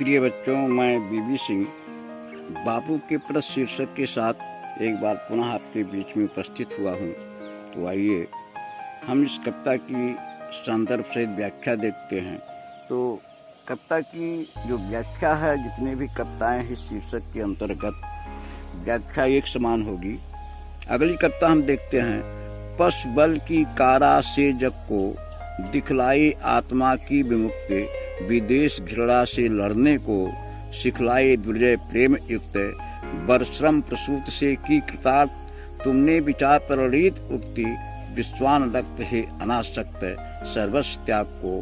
प्रिय बच्चों, मैं बीबी सिंह बापू के प्रश्न शीर्षक के साथ एक बार पुनः आपके बीच में उपस्थित हुआ हूँ। तो आइए हम इस कविता की संदर्भ सहित व्याख्या देखते हैं। तो कविता की जो व्याख्या है, जितने भी कविताएं हैं शीर्षक के अंतर्गत व्याख्या एक समान होगी। अगली कविता हम देखते हैं। पश बल की कारा से जग को दिखलाई आत्मा की विमुक्ति, विदेश घृणा से लड़ने को सिखलाए दुर्जय प्रेम युक्त, बरश्रम प्रसूत से की कृतार्थ, तुमने विचार प्रणीत उक्ति, विश्वान रक्त है अनासक्त, सर्वस्व त्याग को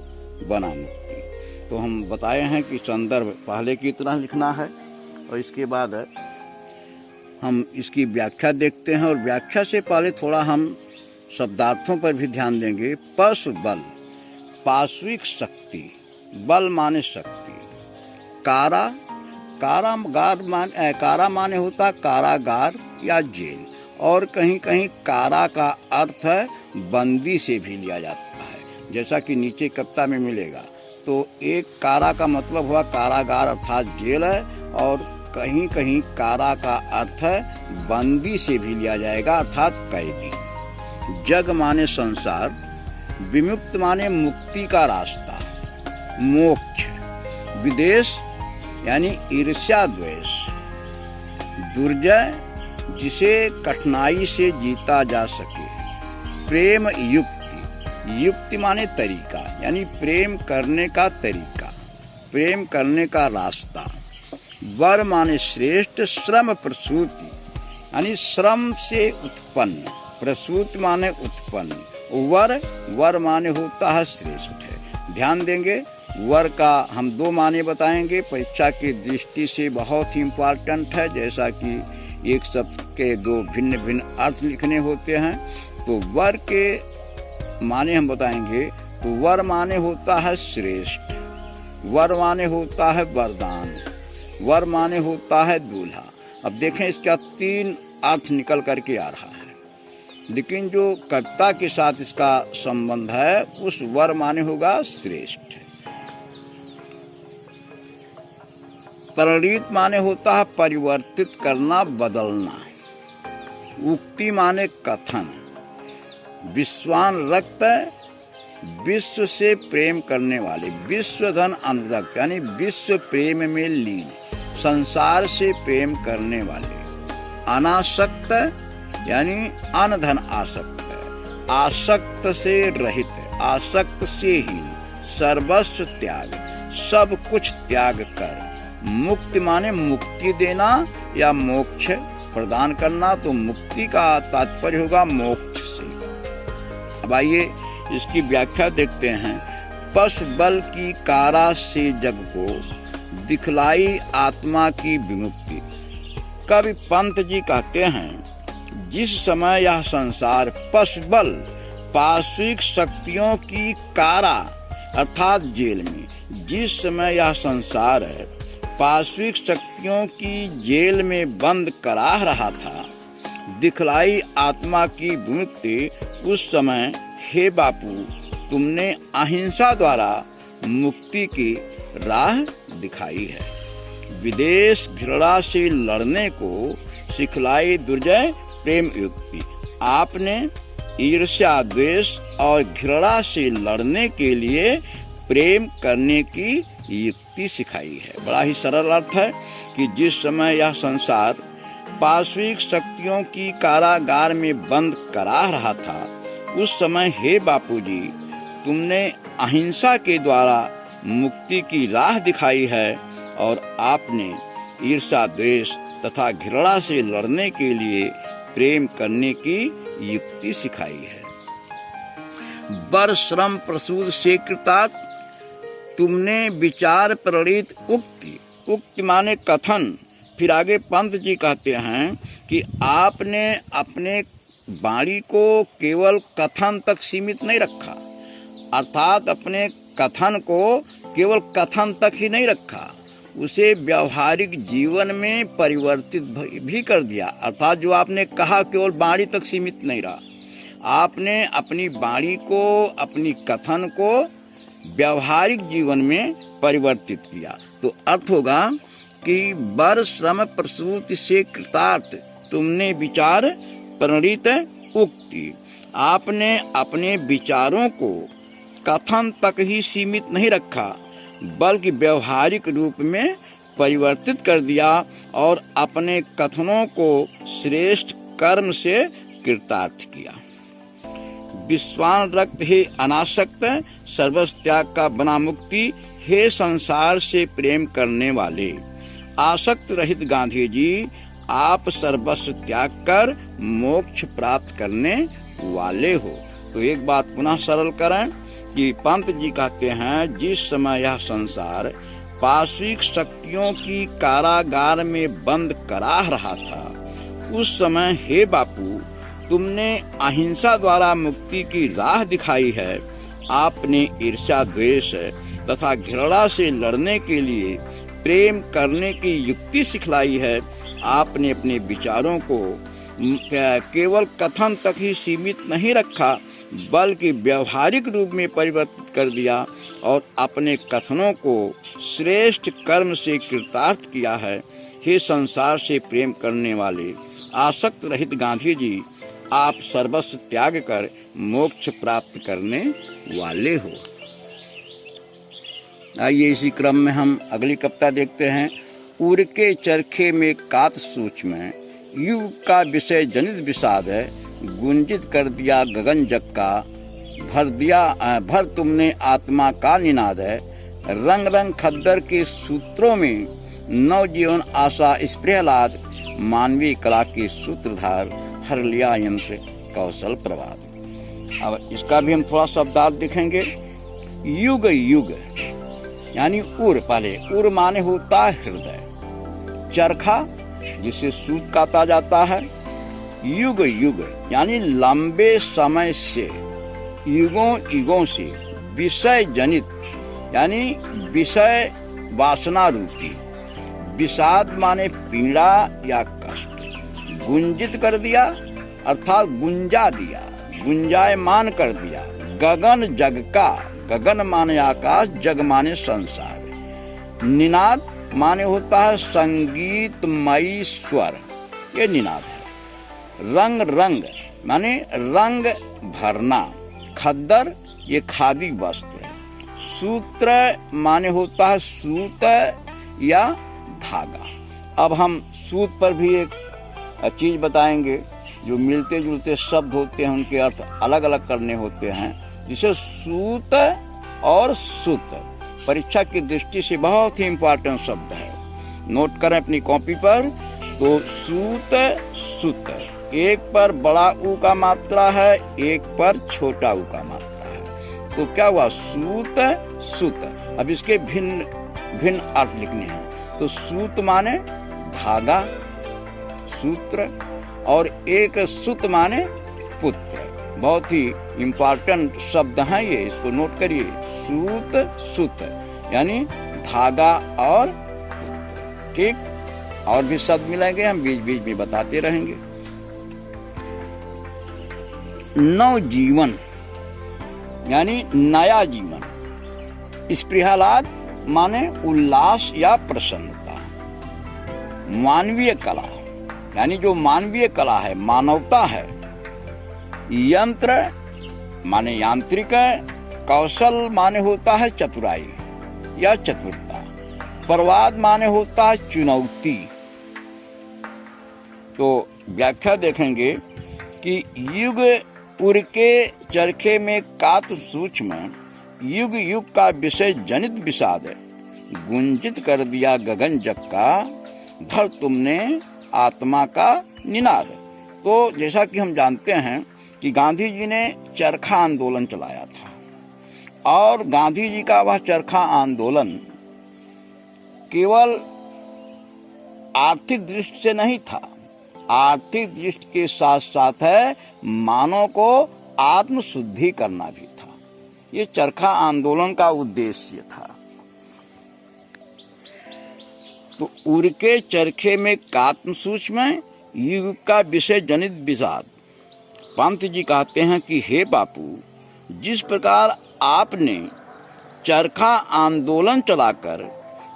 बना मुक्ति। तो हम बताए हैं कि संदर्भ पहले की तरह लिखना है और इसके बाद हम इसकी व्याख्या देखते हैं। और व्याख्या से पहले थोड़ा हम शब्दार्थों पर भी ध्यान देंगे। पशु बल, पाश्विक शक्ति, बल माने शक्ति। कारा, कारा माने होता कारागार या जेल, और कहीं कहीं कारा का अर्थ है बंदी से भी लिया जाता है, जैसा कि नीचे कविता में मिलेगा। तो एक कारा का मतलब हुआ कारागार अर्थात जेल है, और कहीं कहीं कारा का अर्थ है बंदी से भी लिया जाएगा अर्थात कैदी। जग माने संसार, विमुक्त माने मुक्ति का रास्ता, मोक्ष। विदेश यानी ईर्ष्या द्वेष। दुर्जय जिसे कठिनाई से जीता जा सके। प्रेम युक्ति, युक्ति माने तरीका, यानी प्रेम करने का तरीका, प्रेम करने का रास्ता। वर माने श्रेष्ठ, श्रम प्रसूति यानी श्रम से उत्पन्न, प्रसूति माने उत्पन्न। वर माने होता है श्रेष्ठ है। ध्यान देंगे, वर का हम दो माने बताएंगे, परीक्षा की दृष्टि से बहुत ही इम्पोर्टेंट है। जैसा कि एक शब्द के दो भिन्न भिन्न अर्थ लिखने होते हैं, तो वर के माने हम बताएंगे। तो वर माने होता है श्रेष्ठ, वर माने होता है वरदान, वर माने होता है दूल्हा। अब देखें, इसका तीन अर्थ निकल करके आ रहा है, लेकिन जो कविता के साथ इसका संबंध है उस वर माने होगा श्रेष्ठ। प्रणीत माने होता है परिवर्तित करना, बदलना। उक्ति माने कथन। विश्वान रक्त, विश्व से प्रेम करने वाले, विश्व धन अनुरक्त यानी विश्व प्रेम में लीन, संसार से प्रेम करने वाले। अनासक्त यानी अनधन आसक्त, आसक्त से रहित, आसक्त से ही। सर्वस्व त्याग, सब कुछ त्याग कर। मुक्ति माने मुक्ति देना या मोक्ष प्रदान करना, तो मुक्ति का तात्पर्य होगा मोक्ष से। अब आइए इसकी व्याख्या देखते हैं। पशु बल की कारा से जग को दिखलाई आत्मा की विमुक्ति। कवि पंत जी कहते हैं, जिस समय यह संसार पशु बल, पाश्विक शक्तियों की कारा अर्थात जेल में, जिस समय यह संसार है पाश्विक शक्तियों की जेल में बंद करा रहा था, दिखलाई आत्मा की विमुक्ति, उस समय हे बापू तुमने अहिंसा द्वारा मुक्ति की राह दिखाई है। विदेश घृणा से लड़ने को सिखलाई दुर्जय प्रेम युक्ति। आपने ईर्ष्या द्वेष और घृणा से लड़ने के लिए प्रेम करने की युक्ति सिखाई है। बड़ा ही सरल अर्थ है कि जिस समय यह संसार पाश्विक शक्तियों की कारागार में बंद करा रहा था, उस समय हे बापूजी तुमने अहिंसा के द्वारा मुक्ति की राह दिखाई है, और आपने ईर्ष्या द्वेष तथा घृणा से लड़ने के लिए प्रेम करने की युक्ति सिखाई है। बर श्रम प्रसूत से कृतार्थ, तुमने विचार प्रणीत उक्ति, उक्ति माने कथन। फिर आगे पंत जी कहते हैं कि आपने अपने वाणी को केवल कथन तक सीमित नहीं रखा, अर्थात अपने कथन को केवल कथन तक ही नहीं रखा, उसे व्यवहारिक जीवन में परिवर्तित भी कर दिया। अर्थात जो आपने कहा केवल वाणी तक सीमित नहीं रहा, आपने अपनी वाणी को, अपनी कथन को व्यवहारिक जीवन में परिवर्तित किया। तो अर्थ होगा कि बर श्रम प्रसूति से कृतार्थ तुमने विचार प्रणीत उक्ति। आपने अपने विचारों को कथन तक ही सीमित नहीं रखा, बल्कि व्यवहारिक रूप में परिवर्तित कर दिया और अपने कथनों को श्रेष्ठ कर्म से कृतार्थ किया। विश्वान रक्त हे अनासक्त, सर्वस्व त्याग का बना मुक्ति, हे संसार से प्रेम करने वाले। आसक्त रहित गांधी जी, आप सर्वस्व त्याग कर मोक्ष प्राप्त करने वाले हो। तो एक बात पुनः सरल करें कि पंत जी कहते हैं, जिस समय यह संसार पाश्विक शक्तियों की कारागार में बंद कराह रहा था, उस समय हे बापू तुमने अहिंसा द्वारा मुक्ति की राह दिखाई है। आपने ईर्ष्या द्वेष तथा घृणा से लड़ने के लिए प्रेम करने की युक्ति सिखलाई है। आपने अपने विचारों को केवल कथन तक ही सीमित नहीं रखा, बल्कि व्यवहारिक रूप में परिवर्तित कर दिया और अपने कथनों को श्रेष्ठ कर्म से कृतार्थ किया है। हे संसार से प्रेम करने वाले आसक्त रहित गांधी जी, आप सर्वस्व त्याग कर मोक्ष प्राप्त करने वाले हो। आइए इसी क्रम में हम अगली कविता देखते हैं। उर के चरखे में कात सूक्ष्म, युग का विषय जनित विषाद है, गुंजित कर दिया गगन जग का, भर तुमने आत्मा का निनाद है। रंग रंग खद्दर के सूत्रों में नवजीवन आशा इस प्रहलाद, मानवीय कला के सूत्रधार हर लिया यंत्र कौशल प्रवाद। अब इसका भी हम थोड़ा शब्दार्थ देखेंगे। युग युग यानी उर, पहले उर माने होता है हृदय, चरखा जिसे सूत काता जाता है, युग युग यानी लंबे समय से, युगों युगों से, विषय जनित यानी विषय वासना रूपी, विषाद माने पीड़ा या कष्ट, गुंजित कर दिया अर्थात गुंजा दिया, गुंजायमान कर दिया, गगन जग का, गगन माने आकाश, जग माने संसार, निनाद माने होता है संगीतमयी स्वर, ये निनाद है। रंग रंग माने रंग भरना, खद्दर ये खादी वस्त्र, सूत्र माने होता है सूत या धागा। अब हम सूत पर भी एक चीज बताएंगे, जो मिलते जुलते शब्द होते हैं उनके अर्थ अलग अलग करने होते हैं, जिसे सूत और सुत परीक्षा की दृष्टि से बहुत ही इम्पोर्टेंट शब्द है। नोट करें अपनी कॉपी पर। तो सूत सुत, एक पर बड़ा ऊ का मात्रा है, एक पर छोटा ऊ का मात्रा है, तो क्या हुआ सूत सुत। अब इसके भिन्न भिन्न अर्थ लिखने हैं। तो सूत माने धागा, सूत्र, और एक सुत माने पुत्र। बहुत ही इम्पोर्टेंट शब्द हैं ये, इसको नोट करिए। सूत सुत यानी धागा और पुत्र। ठीक, और भी शब्द मिलेंगे, हम बीच बीच में बताते रहेंगे। नवजीवन यानी नया जीवन, स्पृहलाद माने उल्लास या प्रसन्नता। मानवीय कला यानी जो मानवीय कला है, मानवता है। यंत्र माने यांत्रिक, कौशल माने होता है चतुराई या चतुरता, प्रवाद माने होता है चुनौती। तो व्याख्या देखेंगे कि युग उर के चरखे में कात सूक्ष्म, युग युग का विषय जनित विषाद, गुंजित कर दिया गगन जग का, भर तुमने आत्मा का निनाद। तो जैसा कि हम जानते हैं कि गांधी जी ने चरखा आंदोलन चलाया था, और गांधी जी का वह चरखा आंदोलन केवल आर्थिक दृष्टि से नहीं था, आर्थिक दृष्टि के साथ साथ है मानव को आत्म शुद्धि करना भी था। ये चरखा आंदोलन का उद्देश्य था। तो उर के चरखे में कात्म सूक्ष्म, युग का विषय जनित विषाद। पंत जी कहते हैं कि हे बापू, जिस प्रकार आपने चरखा आंदोलन चलाकर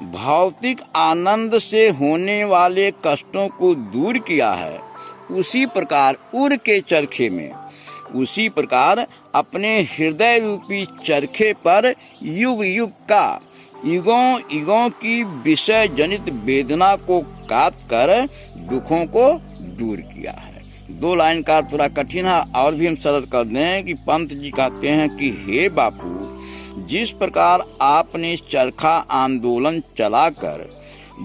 भौतिक आनंद से होने वाले कष्टों को दूर किया है, उसी प्रकार उर के चरखे में, उसी प्रकार अपने हृदय रूपी चरखे पर युग युग का, युगों युगों की विषय जनित वेदना को काट कर दुखों को दूर किया है। 2 लाइन का थोड़ा कठिन है, और भी हम सरल कर दें कि पंत जी कहते हैं कि हे बापू, जिस प्रकार आपने चरखा आंदोलन चलाकर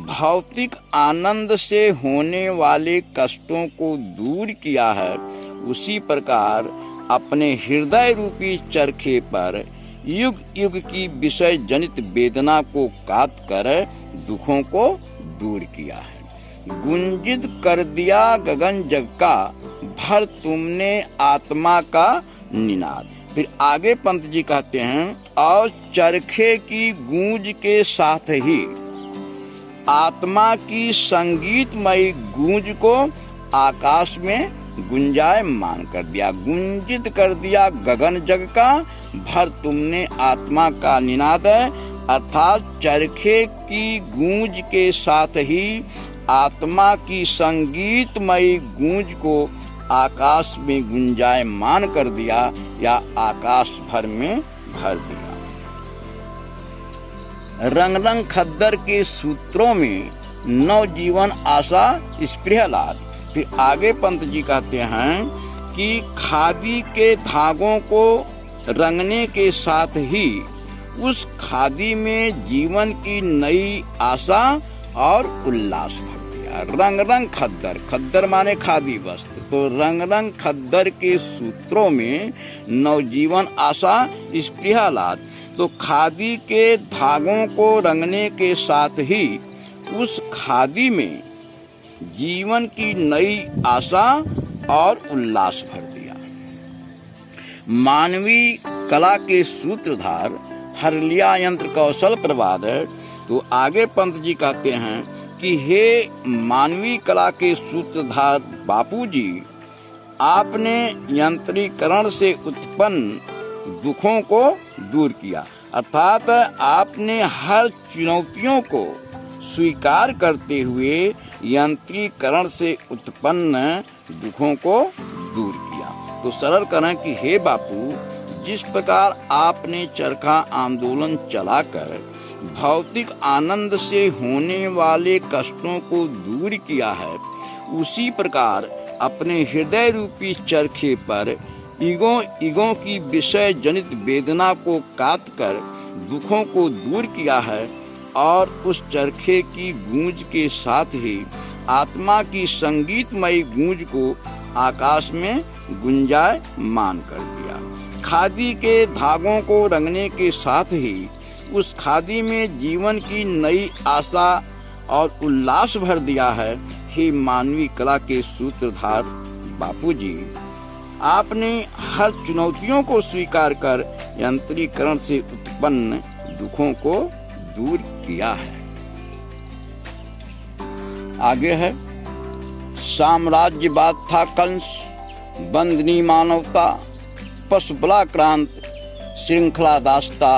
भौतिक आनंद से होने वाले कष्टों को दूर किया है, उसी प्रकार अपने हृदय रूपी चरखे पर युग युग की विषय जनित वेदना को काट कर दुखों को दूर किया है। गुंजित कर दिया गगन जग का, भर तुमने आत्मा का निनाद। फिर आगे पंत जी कहते हैं, और चरखे की गूंज के साथ ही आत्मा की संगीतमयी गूंज को आकाश में गुंजायमान कर दिया। गुंजित कर दिया गगन जग का, भर तुमने आत्मा का निनाद, अर्थात चरखे की गूंज के साथ ही आत्मा की संगीतमयी गूंज को आकाश में गुंजायमान कर दिया या आकाश भर में भर दिया। रंग रंग खद्दर के सूत्रों में नवजीवन आशा स्पृहलाद। फिर आगे पंत जी कहते हैं कि खादी के धागों को रंगने के साथ ही उस खादी में जीवन की नई आशा और उल्लास भर दिया। रंग रंग खद्दर, खद्दर माने खादी वस्त्र, तो रंग रंग खद्दर के सूत्रों में नवजीवन आशा स्पृहलाद। तो खादी के धागों को रंगने के साथ ही उस खादी में जीवन की नई आशा और उल्लास भर दिया। मानवीय कला के सूत्रधार हर लिया यंत्र कौशल प्रवाद। तो आगे पंत जी कहते हैं कि हे मानवीय कला के सूत्रधार बापूजी, आपने यंत्रीकरण से उत्पन्न दुखों को दूर किया, अर्थात आपने हर चुनौतियों को स्वीकार करते हुए यंत्रीकरण से उत्पन्न दुखों को दूर किया। तो सरल करें कि हे बापू, जिस प्रकार आपने चरखा आंदोलन चलाकर भौतिक आनंद से होने वाले कष्टों को दूर किया है, उसी प्रकार अपने हृदय रूपी चरखे पर युगों युगों की विषय जनित वेदना को काट कर दुखों को दूर किया है, और उस चरखे की गूंज के साथ ही आत्मा की संगीतमयी गूंज को आकाश में गुंजायमान कर दिया। खादी के धागों को रंगने के साथ ही उस खादी में जीवन की नई आशा और उल्लास भर दिया है। हे मानवीय कला के सूत्रधार बापूजी, आपने हर चुनौतियों को स्वीकार कर यंत्रीकरण से उत्पन्न दुखों को दूर किया है। आगे है, साम्राज्यवाद था कंस, बंदनी मानवता, पशु बलाक्रांत, श्रृंखला दास्ता,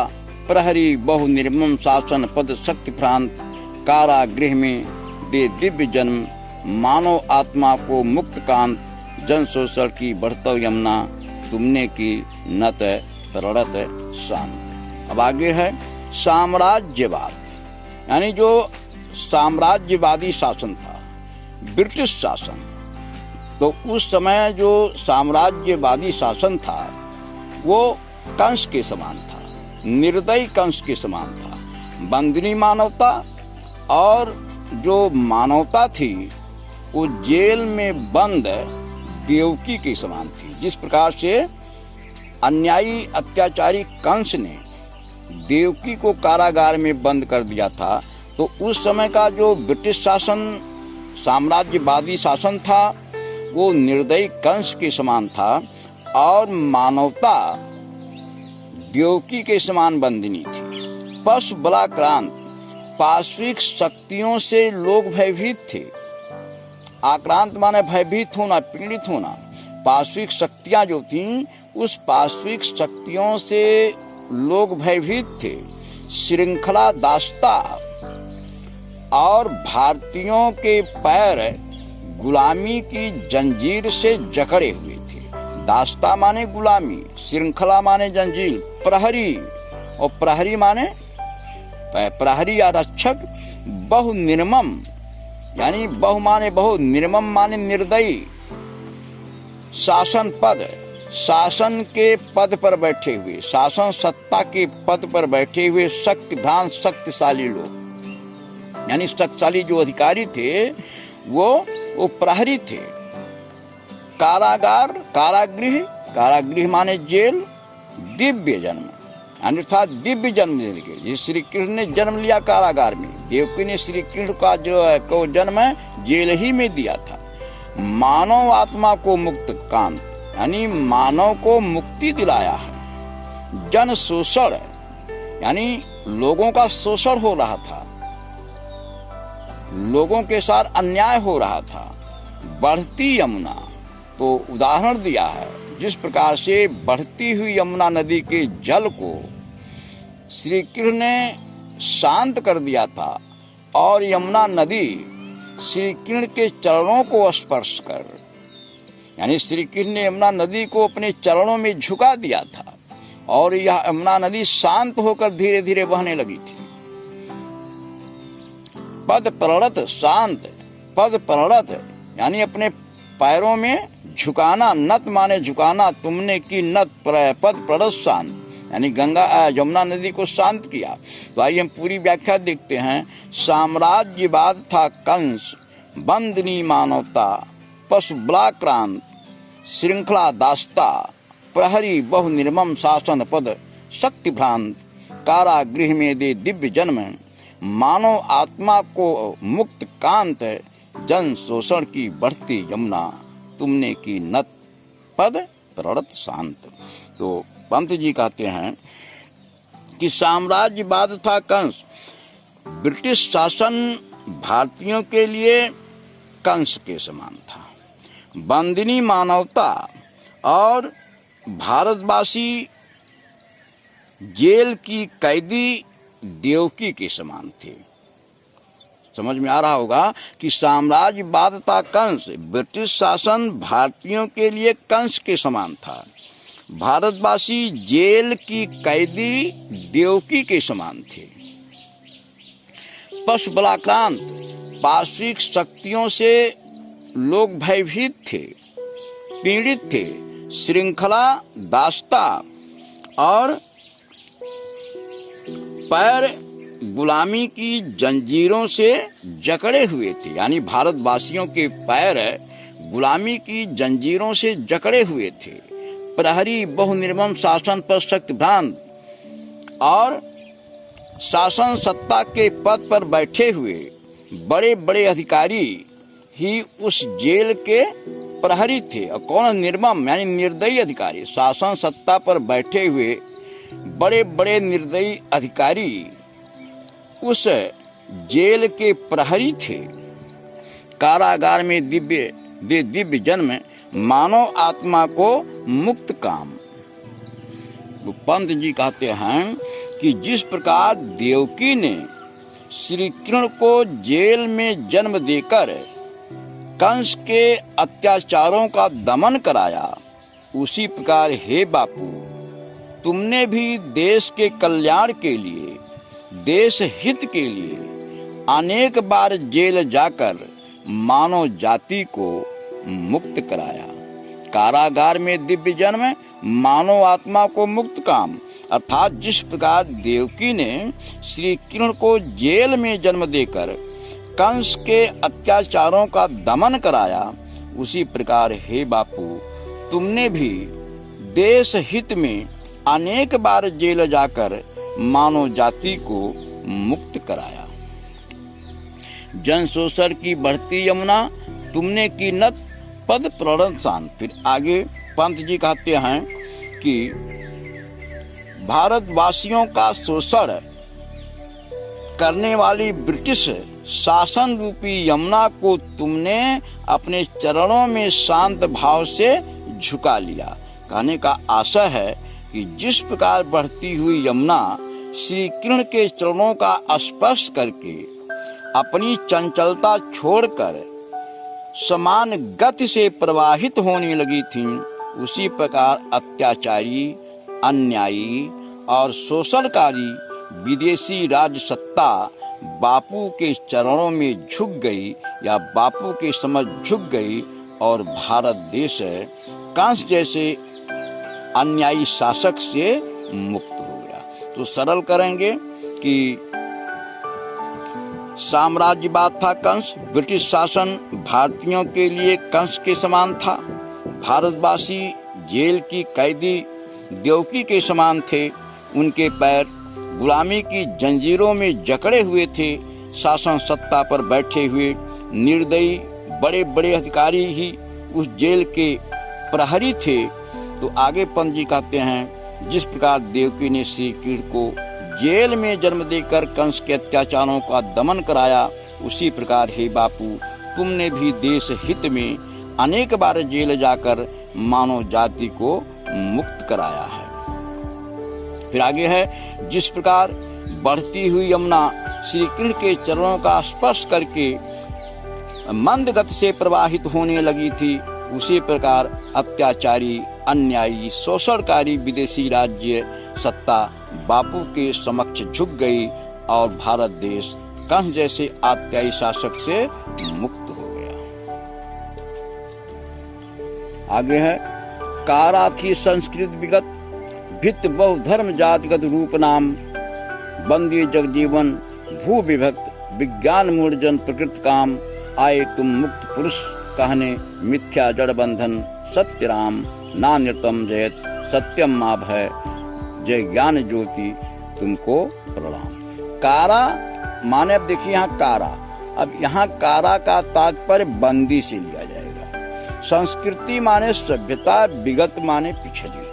प्रहरी बहु निर्मम शासन पद शक्ति भ्रांत, कारागृह में दे दिव्य जन्म, मानव आत्मा को मुक्त कांत, जन शोषण की बढ़तो यमुना, तुमने की नत तरणत शांत। अब आगे है साम्राज्यवाद, यानी जो साम्राज्यवादी शासन था, ब्रिटिश शासन। तो उस समय जो साम्राज्यवादी शासन था वो कंस के समान था, निर्दयी कंस के समान था। बंदनी मानवता, और जो मानवता थी वो जेल में बंद देवकी के समान थी। जिस प्रकार से अन्यायी अत्याचारी कंस ने देवकी को कारागार में बंद कर दिया था, तो उस समय का जो ब्रिटिश शासन साम्राज्यवादी शासन था वो निर्दयी कंस के समान था, और मानवता देवकी के समान बंदिनी थी। पशु बलाक्रांत, पार्श्विक शक्तियों से लोग भयभीत थे। आक्रांत माने भयभीत होना, पीड़ित होना। पार्श्विक शक्तियां जो थीं, उस पार्श्विक शक्तियों से लोग भयभीत थे, श्रृंखला दास्ता और भारतीयों के पैर गुलामी की जंजीर से जकड़े हुए थे। दास्ता माने गुलामी, श्रृंखला माने जंजीर, प्रहरी, और प्रहरी माने प्रहरी या रक्षक, बहु निर्मम यानी बहु माने बहु, निर्मम माने निर्दयी, शासन पद, शासन के पद पर बैठे हुए, शासन सत्ता के पद पर बैठे हुए शक्ति भ्रांत शक्तिशाली लोग, यानी शक्तिशाली जो अधिकारी थे वो प्रहरी थे। कारागार, कारागृह, कारागृह माने जेल, दिव्य जन्म अर्थात दिव्य जन्म लेने के लिए श्री कृष्ण ने जन्म लिया कारागार में। देवकी ने श्री कृष्ण का जो जन्म जेल ही में दिया था। मानव आत्मा को मुक्त कांत यानी मानव को मुक्ति दिलाया है। जन शोषण यानी लोगों का शोषण हो रहा था, लोगों के साथ अन्याय हो रहा था। बढ़ती यमुना, तो उदाहरण दिया है जिस प्रकार से बढ़ती हुई यमुना नदी के जल को श्री कृष्ण ने शांत कर दिया था और यमुना नदी श्री कृष्ण के चरणों को स्पर्श कर, यानी श्री कृष्ण ने यमुना नदी को अपने चरणों में झुका दिया था और यह यमुना नदी शांत होकर धीरे धीरे बहने लगी थी। पद प्रणत शांत, पद प्रणत यानी अपने पैरों में झुकाना, नत माने झुकाना, तुमने की नत पद प्रणत शांत यानी गंगा यमुना नदी को शांत किया। तो आइए हम पूरी व्याख्या देखते हैं। साम्राज्यवाद था कंस, बंदनी मानवता, पशु बलाक्रांत, श्रृंखला दास्ता, प्रहरी बहु निर्मम शासन पद, शक्ति भ्रांत, कारागृह में दे दिव्य जन्म, मानव आत्मा को मुक्त कांत, जन शोषण की बढ़ती यमुना, तुमने की नत पद प्रणत शांत। तो पंत जी कहते हैं कि साम्राज्यवाद था कंस, ब्रिटिश शासन भारतीयों के लिए कंस के समान था। बंदिनी मानवता और भारतवासी जेल की कैदी देवकी के समान थे। समझ में आ रहा होगा कि साम्राज्यवाद था कंस, ब्रिटिश शासन भारतीयों के लिए कंस के समान था। भारतवासी जेल की कैदी देवकी के समान थे। पशु बलाक्रांत, पार्श्विक शक्तियों से लोग भयभीत थे, पीड़ित थे। श्रृंखला दास्ता और पैर गुलामी की जंजीरों से जकड़े हुए थे, यानी भारतवासियों के पैर गुलामी की जंजीरों से जकड़े हुए थे। प्रहरी बहु निर्मम शासन पर शक्ति भ्रांत और शासन सत्ता के पद पर बैठे हुए बड़े बड़े अधिकारी ही उस जेल के प्रहरी थे। और कौन? निर्मम यानी निर्दयी अधिकारी। शासन सत्ता पर बैठे हुए बड़े बड़े निर्दयी अधिकारी उस जेल के प्रहरी थे। कारागार में दिव्य जन्म, मानव आत्मा को मुक्त काम। तो पंत जी कहते हैं कि जिस प्रकार देवकी ने श्री कृष्ण को जेल में जन्म देकर कंस के अत्याचारों का दमन कराया, उसी प्रकार हे बापू, तुमने भी देश के कल्याण के लिए, देश हित के लिए अनेक बार जेल जाकर मानव जाति को मुक्त कराया। कारागार में दिव्य जन्म, मानव आत्मा को मुक्त काम। अर्थात जिस प्रकार देवकी ने श्री कृष्ण को जेल में जन्म देकर कंस के अत्याचारों का दमन कराया, उसी प्रकार हे बापू, तुमने भी देश हित में अनेक बार जेल जाकर मानव जाति को मुक्त कराया। जन शोषण की बढ़ती यमुना, तुमने की नत पद प्रणत शांत। फिर आगे पंत जी कहते हैं कि भारतवासियों का शोषण करने वाली ब्रिटिश शासन रूपी यमुना को तुमने अपने चरणों में शांत भाव से झुका लिया। कहने का आशय है कि जिस प्रकार बढ़ती हुई यमुना श्री कृष्ण के चरणों का स्पर्श करके अपनी चंचलता छोड़कर समान गति से प्रवाहित होने लगी थी, उसी प्रकार अत्याचारी, अन्यायी और शोषणकारी विदेशी राज सत्ता बापू के चरणों में झुक गई या बापू के समझ झुक गई और भारत देश कंस जैसे अन्यायी शासक से मुक्त हो गया। तो सरल करेंगे कि साम्राज्यवाद था कंस, ब्रिटिश शासन भारतीयों के लिए कंस के समान था, भारतवासी जेल की कैदी देवकी के समान थे, उनके पैर गुलामी की जंजीरों में जकड़े हुए थे, शासन सत्ता पर बैठे हुए निर्दयी बड़े बड़े अधिकारी ही उस जेल के प्रहरी थे। तो आगे पंत जी कहते हैं, जिस प्रकार देवकी ने श्री कृष्ण को जेल में जन्म देकर कंस के अत्याचारों का दमन कराया, उसी प्रकार हे बापू तुमने भी देश हित में अनेक बार जेल जाकर मानव जाति को मुक्त कराया है। फिर आगे है, जिस प्रकार बढ़ती हुई यमुना श्री कृष्ण के चरणों का स्पर्श करके मंद गति से प्रवाहित होने लगी थी, उसी प्रकार अत्याचारी, अन्यायी, शोषणकारी विदेशी राज्य सत्ता बापू के समक्ष झुक गई और भारत देश कंस जैसे अत्याचारी शासक से मुक्त हो गया। आगे है, कारा थी संस्कृत विगत, भित्त बहुधर्म जातिगत रूप नाम, बंदी जगजीवन भू विभक्त, विज्ञान मूर्जन प्रकृत काम, आए तुम मुक्त पुरुष कहने मिथ्या जड़ बंधन, सत्य राम नान्यतम जयत, सत्यम मा भय, जय ज्ञान ज्योति तुमको प्रणाम। कारा माने, अब देखिए यहाँ कारा, अब यहाँ कारा का तात्पर्य बंदी से लिया जाएगा। संस्कृति माने सभ्यता, विगत माने पिछली,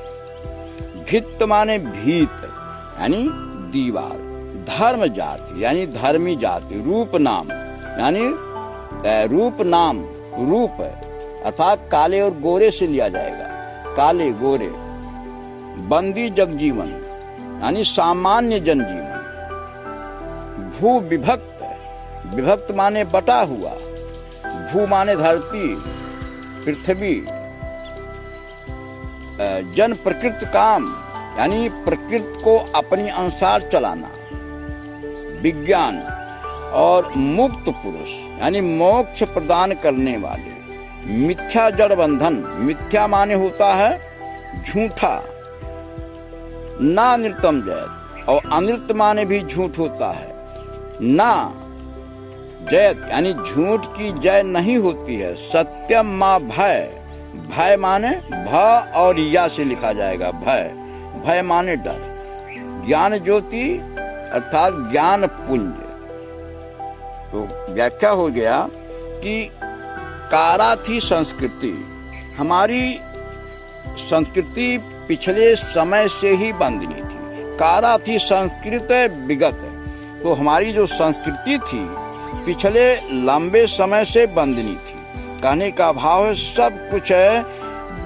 भित्त माने भीत यानी दीवार, धर्म जाति यानी धर्मी जाति, रूप नाम यानी रूप नाम रूप अर्थात काले और गोरे से लिया जाएगा, काले गोरे, बंदी जगजीवन यानी सामान्य जनजीवन, भू विभक्त, विभक्त माने बटा हुआ, भू माने धरती पृथ्वी, जन प्रकृत काम यानी प्रकृति को अपने अनुसार चलाना, विज्ञान और मुक्त पुरुष यानी मोक्ष प्रदान करने वाले, मिथ्या जड़ बंधन, मिथ्या माने होता है झूठा, ना नृतम जयत और अनृत माने भी झूठ होता है, ना जयत यानी झूठ की जय नहीं होती है, सत्यम माँ भय, भय माने भ और या से लिखा जाएगा भय, भय माने डर, ज्ञान ज्योति अर्थात ज्ञान पुंज। तो व्याख्या हो गया कि कारा थी संस्कृति, हमारी संस्कृति पिछले समय से ही बंधनी थी, कारा थी संस्कृत विगत, तो हमारी जो संस्कृति थी पिछले लंबे समय से बंधनी थी। कहने का भाव है सब कुछ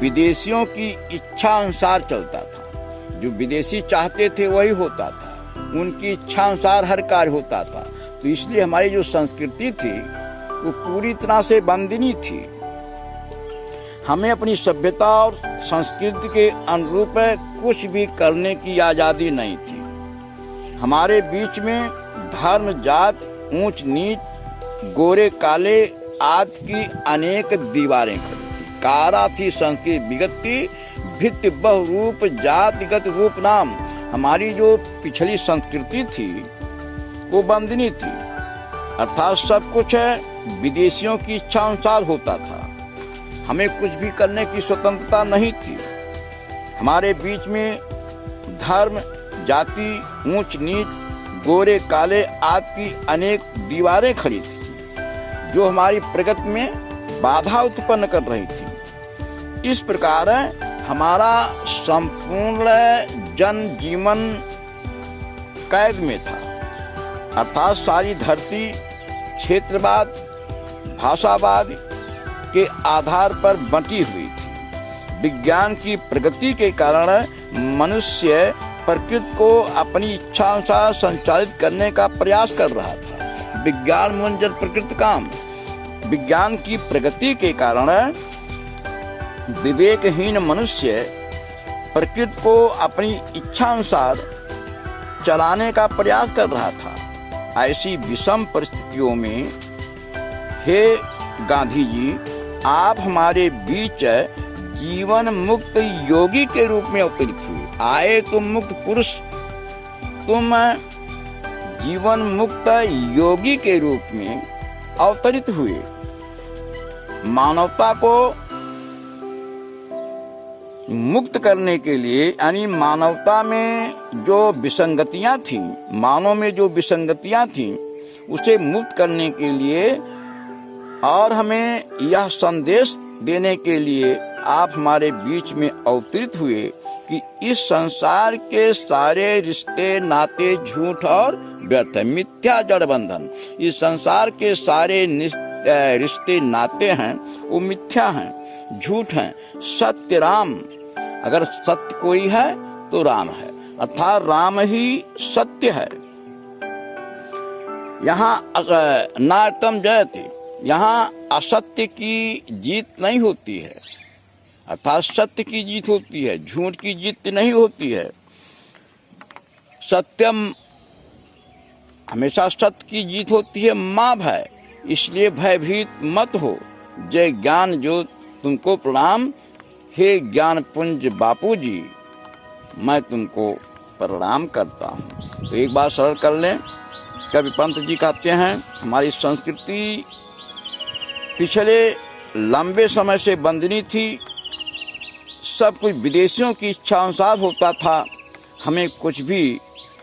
विदेशियों की इच्छा अनुसार चलता था, जो विदेशी चाहते थे वही होता था, उनकी इच्छा अनुसार हर कार्य होता था। तो इसलिए हमारी जो संस्कृति थी वो पूरी तरह से बंधनी थी, हमें अपनी सभ्यता और संस्कृति के अनुरूप कुछ भी करने की आजादी नहीं थी। हमारे बीच में धर्म, जात, ऊंच नीच, गोरे काले आदि की अनेक दीवारें खड़ी थी। कारा थी संस्कृति विगति, भित्त बहुरूप जातिगत रूप नाम, हमारी जो पिछली संस्कृति थी वो बंधनी थी, अर्थात सब कुछ विदेशियों की इच्छा अनुसार होता था, हमें कुछ भी करने की स्वतंत्रता नहीं थी। हमारे बीच में धर्म, जाति, ऊंच नीच, गोरे काले आदि की अनेक दीवारें खड़ी थी जो हमारी प्रगति में बाधा उत्पन्न कर रही थी। इस प्रकार हमारा संपूर्ण जनजीवन कैद में था, अर्थात सारी धरती क्षेत्रवाद, भाषावाद के आधार पर बंटी हुई थी। विज्ञान की प्रगति के कारण मनुष्य प्रकृति को अपनी इच्छा अनुसार संचालित करने का प्रयास कर रहा था। विज्ञान मुंजर प्रकृति काम। विज्ञान की प्रगति के कारण विवेकहीन मनुष्य प्रकृति को अपनी इच्छा अनुसार चलाने का प्रयास कर रहा था। ऐसी विषम परिस्थितियों में हे गांधी जी, आप हमारे बीच जीवन मुक्त योगी के रूप में अवतरित हुए। आए तुम मुक्त पुरुष, तुम जीवन मुक्त योगी के रूप में अवतरित हुए। मानवता को मुक्त करने के लिए, यानी मानवता में जो विसंगतियां थीं, मानव में जो विसंगतियां थीं, उसे मुक्त करने के लिए और हमें यह संदेश देने के लिए आप हमारे बीच में अवतरित हुए कि इस संसार के सारे रिश्ते नाते झूठ और व्यर्थ है, मिथ्या जड़ बंधन। इस संसार के सारे रिश्ते नाते हैं वो मिथ्या हैं, झूठ हैं। सत्य राम, अगर सत्य कोई है तो राम है, अर्थात राम ही सत्य है। यहाँ नार्तम जयते, यहाँ असत्य की जीत नहीं होती है, अर्थात सत्य की जीत होती है, झूठ की जीत नहीं होती है। सत्यम, हमेशा सत्य की जीत होती है। माँ भय, इसलिए भयभीत मत हो। जय ज्ञान ज्योत तुमको प्रणाम। हे ज्ञान पुंज बापू जी, मैं तुमको प्रणाम करता हूँ। तो एक बार सरल कर लें। कवि पंत जी कहते हैं, हमारी संस्कृति पिछले लंबे समय से बंधनी थी। सब कुछ विदेशियों की इच्छा अनुसार होता था। हमें कुछ भी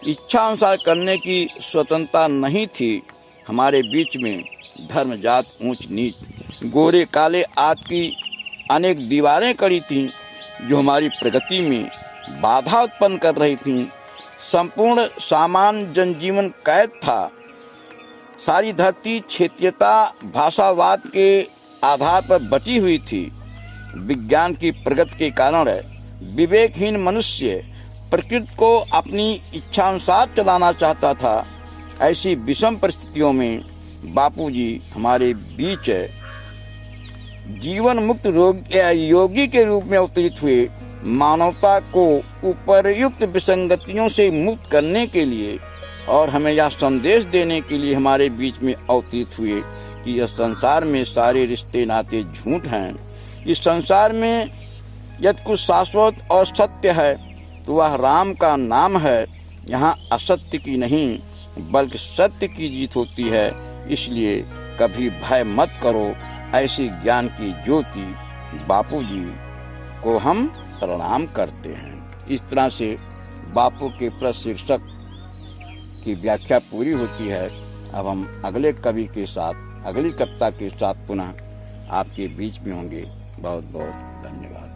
इच्छा अनुसार करने की स्वतंत्रता नहीं थी। हमारे बीच में धर्म, जात, ऊंच नीच, गोरे काले आदि की अनेक दीवारें खड़ी थीं जो हमारी प्रगति में बाधा उत्पन्न कर रही थीं। संपूर्ण सामान्य जनजीवन कैद था। सारी धरती क्षेत्रीयता, भाषावाद के आधार पर बटी हुई थी। विज्ञान की प्रगति के कारण विवेकहीन मनुष्य प्रकृति को अपनी इच्छानुसार चलाना चाहता था। ऐसी विषम परिस्थितियों में बापूजी हमारे बीच जीवन मुक्त योगी के रूप में अवतरित हुए। मानवता को उपर्युक्त विसंगतियों से मुक्त करने के लिए और हमें यह संदेश देने के लिए हमारे बीच में अवतरित हुए कि यह संसार में सारे रिश्ते नाते झूठ हैं। इस संसार में यदि कुछ शाश्वत और सत्य है तो वह राम का नाम है। यहाँ असत्य की नहीं बल्कि सत्य की जीत होती है। इसलिए कभी भय मत करो। ऐसी ज्ञान की ज्योति बापूजी को हम प्रणाम करते हैं। इस तरह से बापू के प्रशीर्षक की व्याख्या पूरी होती है। अब हम अगले कवि के साथ, अगली कविता के साथ पुनः आपके बीच में होंगे। बहुत बहुत धन्यवाद।